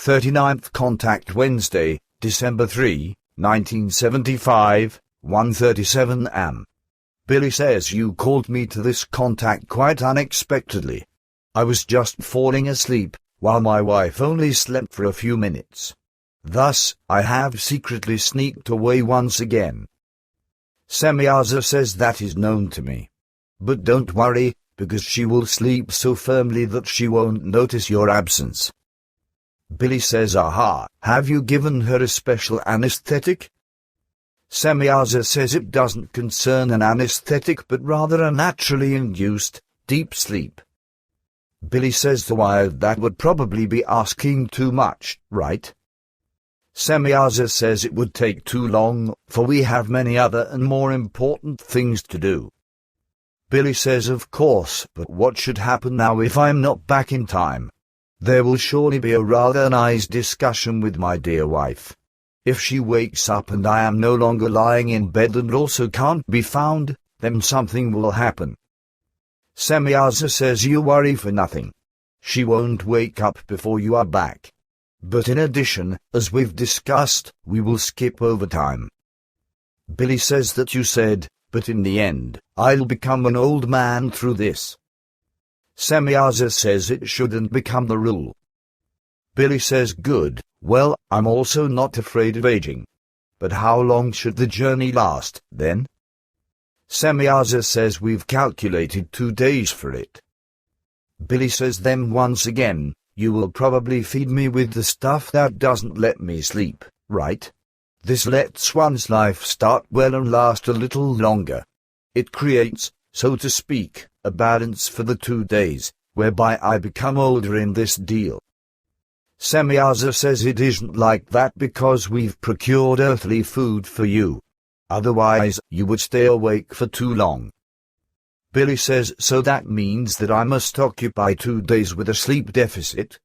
39th Contact Wednesday, December 3, 1975, 1:37 am. Billy says you called me to this contact quite unexpectedly. I was just falling asleep, while my wife only slept for a few minutes. Thus, I have secretly sneaked away once again. Semyaza says that is known to me. But don't worry, because she will sleep so firmly that she won't notice your absence. Billy says, aha, have you given her a special anesthetic? Semyaza says it doesn't concern an anesthetic but rather a naturally induced, deep sleep. Billy says why that would probably be asking too much, right? Semyaza says it would take too long, for we have many other and more important things to do. Billy says of course, but what should happen now if I'm not back in time? There will surely be a rather nice discussion with my dear wife. If she wakes up and I am no longer lying in bed and also can't be found, then something will happen. Semyaza says you worry for nothing. She won't wake up before you are back. But in addition, as we've discussed, we will skip overtime. Billy says that you said, but in the end, I'll become an old man through this. Semyaza says it shouldn't become the rule. Billy says good, well, I'm also not afraid of aging. But how long should the journey last, then? Semyaza says we've calculated 2 days for it. Billy says then once again, you will probably feed me with the stuff that doesn't let me sleep, right? This lets one's life start well and last a little longer. It creates, so to speak, a balance for the 2 days, whereby I become older in this deal. Semyaza says it isn't like that because we've procured earthly food for you. Otherwise, you would stay awake for too long. Billy says so that means that I must occupy 2 days with a sleep deficit?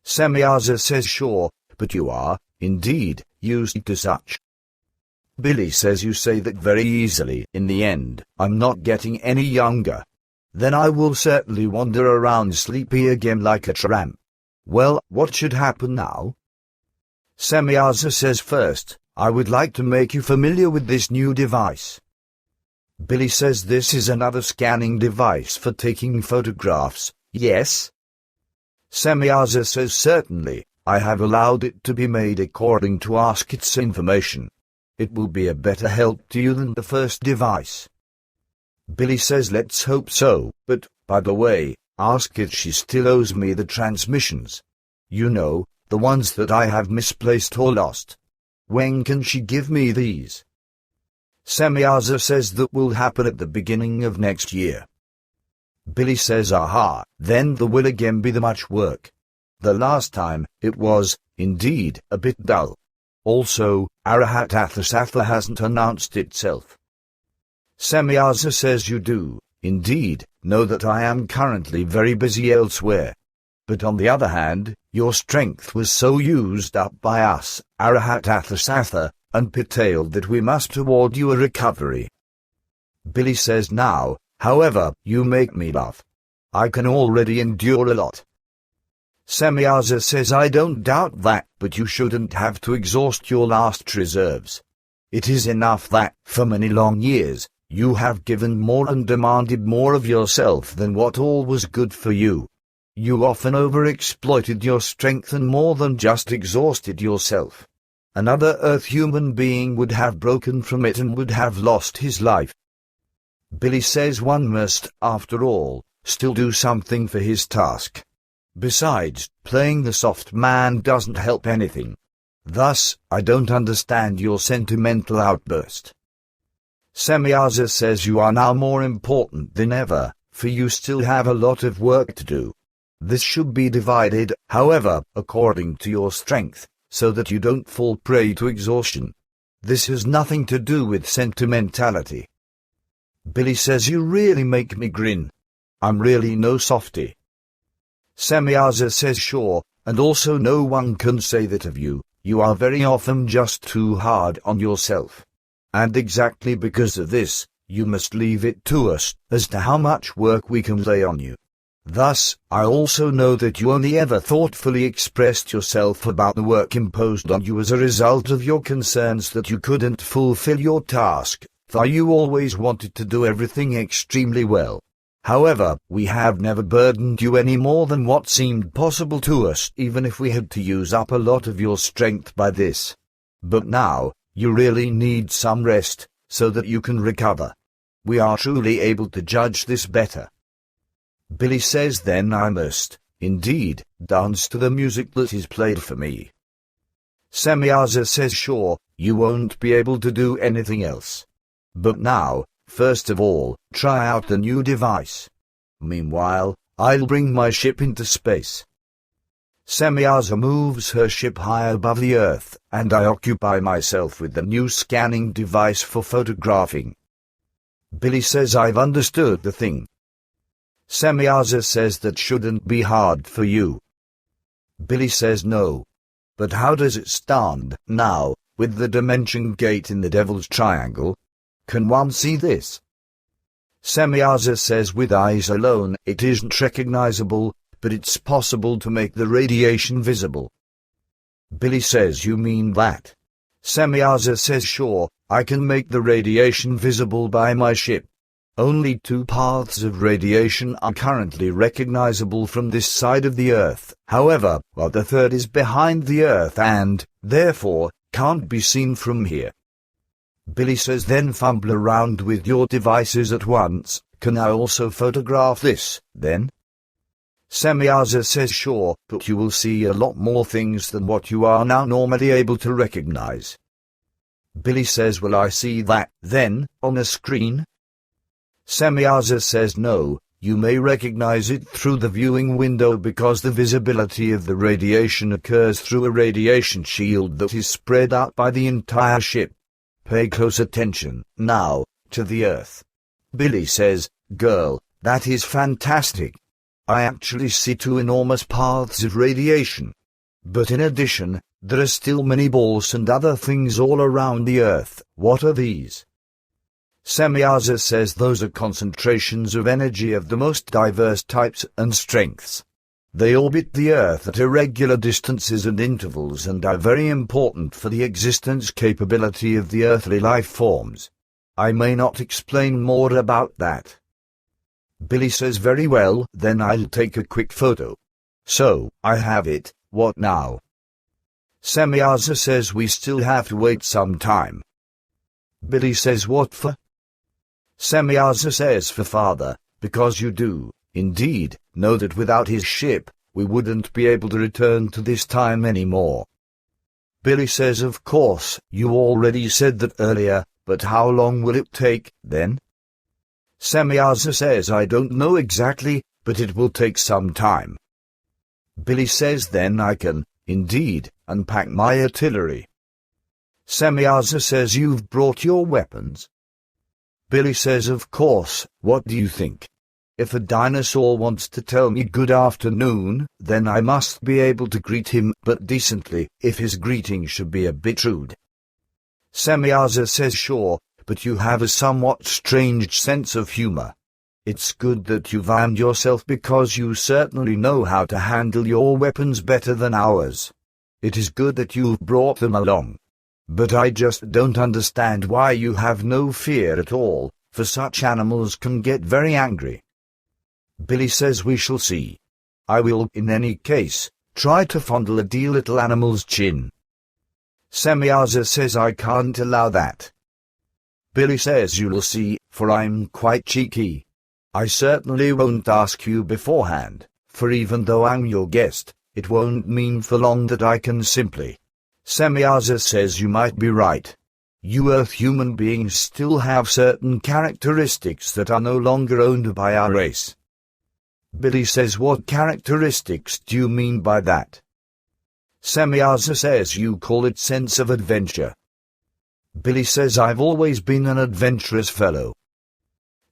Semyaza says sure, but you are, indeed, used to such. Billy says you say that very easily. In the end, I'm not getting any younger. Then I will certainly wander around sleepy again like a tramp. Well, what should happen now? Semyaza says first, I would like to make you familiar with this new device. Billy says this is another scanning device for taking photographs, yes? Semyaza says certainly, I have allowed it to be made according to ask its information. It will be a better help to you than the first device. Billy says let's hope so, but, by the way, ask if she still owes me the transmissions. You know, the ones that I have misplaced or lost. When can she give me these? Semyaza says that will happen at the beginning of next year. Billy says aha, then there will again be the much work. The last time, it was, indeed, a bit dull. Also, Agharta hasn't announced itself. Semyaza says you do, indeed, know that I am currently very busy elsewhere. But on the other hand, your strength was so used up by us, Agharta and Patel, that we must award you a recovery. Billy says now, however, you make me laugh. I can already endure a lot. Semyaza says I don't doubt that, but you shouldn't have to exhaust your last reserves. It is enough that, for many long years, you have given more and demanded more of yourself than what all was good for you. You often overexploited your strength and more than just exhausted yourself. Another Earth human being would have broken from it and would have lost his life. Billy says one must, after all, still do something for his task. Besides, playing the soft man doesn't help anything. Thus, I don't understand your sentimental outburst. Semyaza says you are now more important than ever, for you still have a lot of work to do. This should be divided, however, according to your strength, so that you don't fall prey to exhaustion. This has nothing to do with sentimentality. Billy says you really make me grin. I'm really no softy. Semyaza says sure, and also no one can say that of you. You are very often just too hard on yourself. And exactly because of this, you must leave it to us, as to how much work we can lay on you. Thus, I also know that you only ever thoughtfully expressed yourself about the work imposed on you as a result of your concerns that you couldn't fulfill your task, for you always wanted to do everything extremely well. However, we have never burdened you any more than what seemed possible to us, even if we had to use up a lot of your strength by this. But now, you really need some rest, so that you can recover. We are truly able to judge this better. Billy says then I must, indeed, dance to the music that is played for me. Semyaza says sure, you won't be able to do anything else. But now, first of all, try out the new device. Meanwhile, I'll bring my ship into space. Semyaza moves her ship high above the Earth, and I occupy myself with the new scanning device for photographing. Billy says I've understood the thing. Semyaza says that shouldn't be hard for you. Billy says no. But how does it stand, now, with the dimension gate in the Devil's Triangle? Can one see this? Semyaza says with eyes alone it isn't recognizable, but it's possible to make the radiation visible. Billy says you mean that? Semyaza says sure, I can make the radiation visible by my ship. Only 2 paths of radiation are currently recognizable from this side of the Earth, however, while the third is behind the Earth and, therefore, can't be seen from here. Billy says then fumble around with your devices at once. Can I also photograph this, then? Semyaza says sure, but you will see a lot more things than what you are now normally able to recognize. Billy says will I see that, then, on a screen? Semyaza says no, you may recognize it through the viewing window because the visibility of the radiation occurs through a radiation shield that is spread out by the entire ship. Pay close attention, now, to the Earth. Billy says, girl, that is fantastic. I actually see 2 enormous paths of radiation. But in addition, there are still many balls and other things all around the Earth. What are these? Semyaza says those are concentrations of energy of the most diverse types and strengths. They orbit the Earth at irregular distances and intervals and are very important for the existence capability of the earthly life forms. I may not explain more about that. Billy says very well, then I'll take a quick photo. So, I have it, what now? Semyaza says we still have to wait some time. Billy says what for? Semyaza says for father, because you do, indeed, know that without his ship, we wouldn't be able to return to this time anymore. Billy says of course, you already said that earlier, but how long will it take, then? Semyaza says I don't know exactly, but it will take some time. Billy says then I can, indeed, unpack my artillery. Semyaza says you've brought your weapons. Billy says of course, what do you think? If a dinosaur wants to tell me good afternoon, then I must be able to greet him, but decently, if his greeting should be a bit rude. Semyaza says sure, but you have a somewhat strange sense of humor. It's good that you've armed yourself because you certainly know how to handle your weapons better than ours. It is good that you've brought them along. But I just don't understand why you have no fear at all, for such animals can get very angry. Billy says we shall see. I will, in any case, try to fondle a dear little animal's chin. Semyaza says I can't allow that. Billy says you will see, for I'm quite cheeky. I certainly won't ask you beforehand, for even though I'm your guest, it won't mean for long that I can simply. Semyaza says you might be right. You Earth human beings still have certain characteristics that are no longer owned by our race. Billy says what characteristics do you mean by that? Semyaza says you call it sense of adventure. Billy says I've always been an adventurous fellow.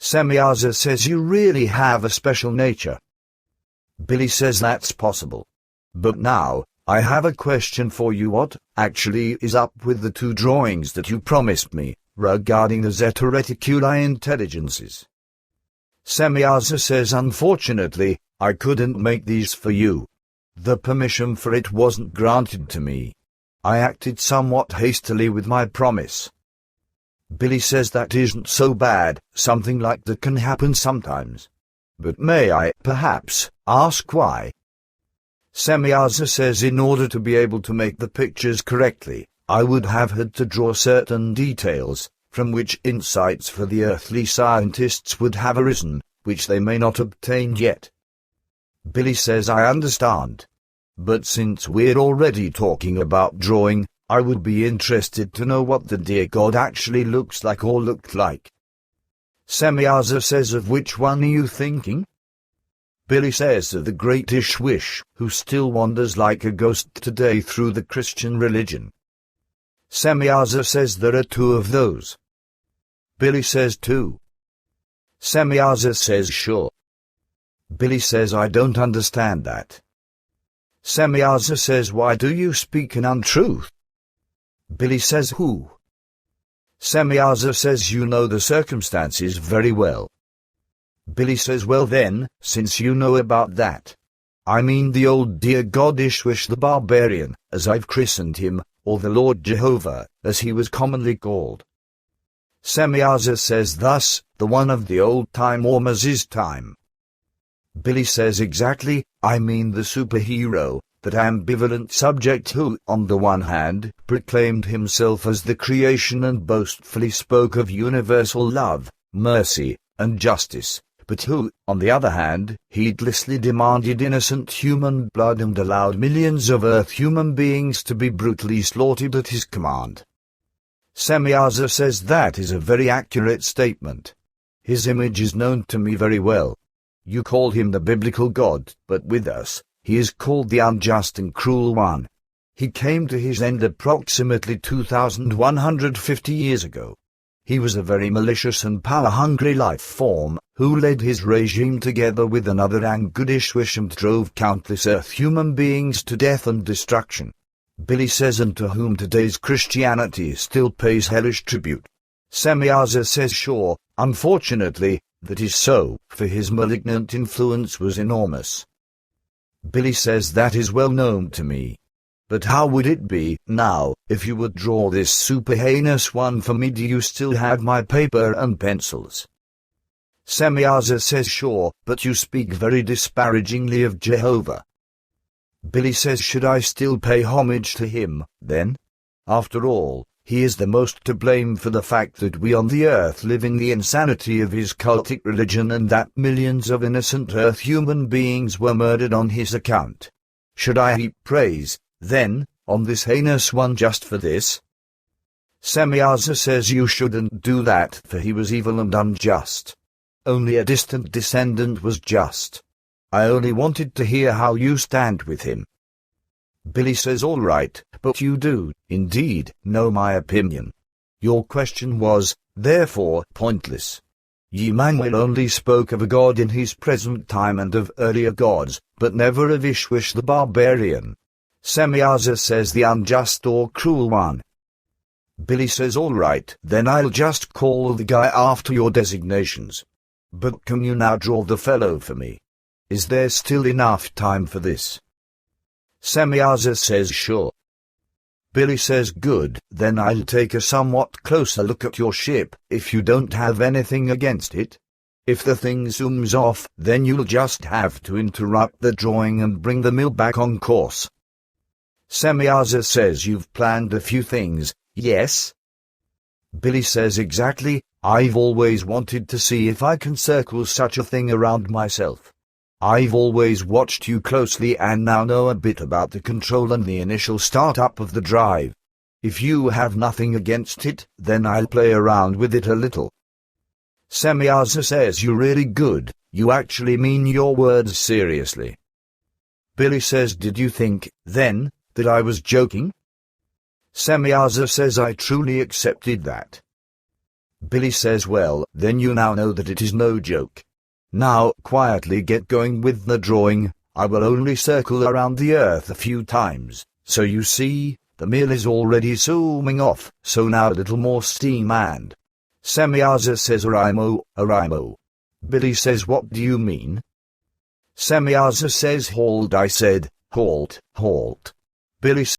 Semyaza says you really have a special nature. Billy says that's possible. But now, I have a question for you. What actually is up with the 2 drawings that you promised me, regarding the Zeta Reticuli intelligences? Semyaza says unfortunately, I couldn't make these for you. The permission for it wasn't granted to me. I acted somewhat hastily with my promise. Billy says that isn't so bad, something like that can happen sometimes. But may I, perhaps, ask why? Semyaza says in order to be able to make the pictures correctly, I would have had to draw certain details, from which insights for the earthly scientists would have arisen, which they may not obtain yet. Billy says I understand. But since we're already talking about drawing, I would be interested to know what the dear God actually looks like or looked like. Semyaza says of which one are you thinking? Billy says of the great Ishwish, who still wanders like a ghost today through the Christian religion. Semyaza says there are two of those. Billy says two. Semyaza says sure. Billy says I don't understand that. Semyaza says why do you speak an untruth? Billy says who? Semyaza says you know the circumstances very well. Billy says well then, since you know about that. I mean the old dear God Ishwish the Barbarian, as I've christened him, or the Lord Jehovah, as he was commonly called. Semyaza says thus, the one of the old time or Moses' time. Billy says exactly, I mean the superhero, that ambivalent subject who, on the one hand, proclaimed himself as the creation and boastfully spoke of universal love, mercy, and justice, but who, on the other hand, heedlessly demanded innocent human blood and allowed millions of Earth human beings to be brutally slaughtered at his command. Semyaza says that is a very accurate statement. His image is known to me very well. You call him the biblical God, but with us, he is called the unjust and cruel one. He came to his end approximately 2,150 years ago. He was a very malicious and power-hungry life form, who led his regime together with another Angud Ishwish and drove countless Earth human beings to death and destruction. Billy says and to whom today's Christianity still pays hellish tribute. Semyaza says sure, unfortunately, that is so, for his malignant influence was enormous. Billy says that is well known to me. But how would it be, now, if you would draw this super heinous one for me? Do you still have my paper and pencils? Semyaza says sure, but you speak very disparagingly of Jehovah. Billy says should I still pay homage to him, then? After all, he is the most to blame for the fact that we on the earth live in the insanity of his cultic religion and that millions of innocent Earth human beings were murdered on his account. Should I heap praise, then, on this heinous one just for this? Semyaza says you shouldn't do that, for he was evil and unjust. Only a distant descendant was just. I only wanted to hear how you stand with him. Billy says all right, but you do, indeed, know my opinion. Your question was, therefore, pointless. Yemanuel only spoke of a god in his present time and of earlier gods, but never of Ishwish the Barbarian. Semyaza says the unjust or cruel one. Billy says all right, then I'll just call the guy after your designations. But can you now draw the fellow for me? Is there still enough time for this? Semyaza says sure. Billy says good, then I'll take a somewhat closer look at your ship, if you don't have anything against it. If the thing zooms off, then you'll just have to interrupt the drawing and bring the mill back on course. Semyaza says you've planned a few things, yes? Billy says exactly, I've always wanted to see if I can circle such a thing around myself. I've always watched you closely and now know a bit about the control and the initial startup of the drive. If you have nothing against it, then I'll play around with it a little. Semyaza says you're really good, you actually mean your words seriously. Billy says did you think, then, that I was joking? Semyaza says I truly accepted that. Billy says well, then you now know that it is no joke. Now, quietly get going with the drawing. I will only circle around the earth a few times, so you see, the mill is already zooming off, so now a little more steam and... Semyaza says Arimo. Billy says what do you mean? Semyaza says halt. I said, halt, halt. Billy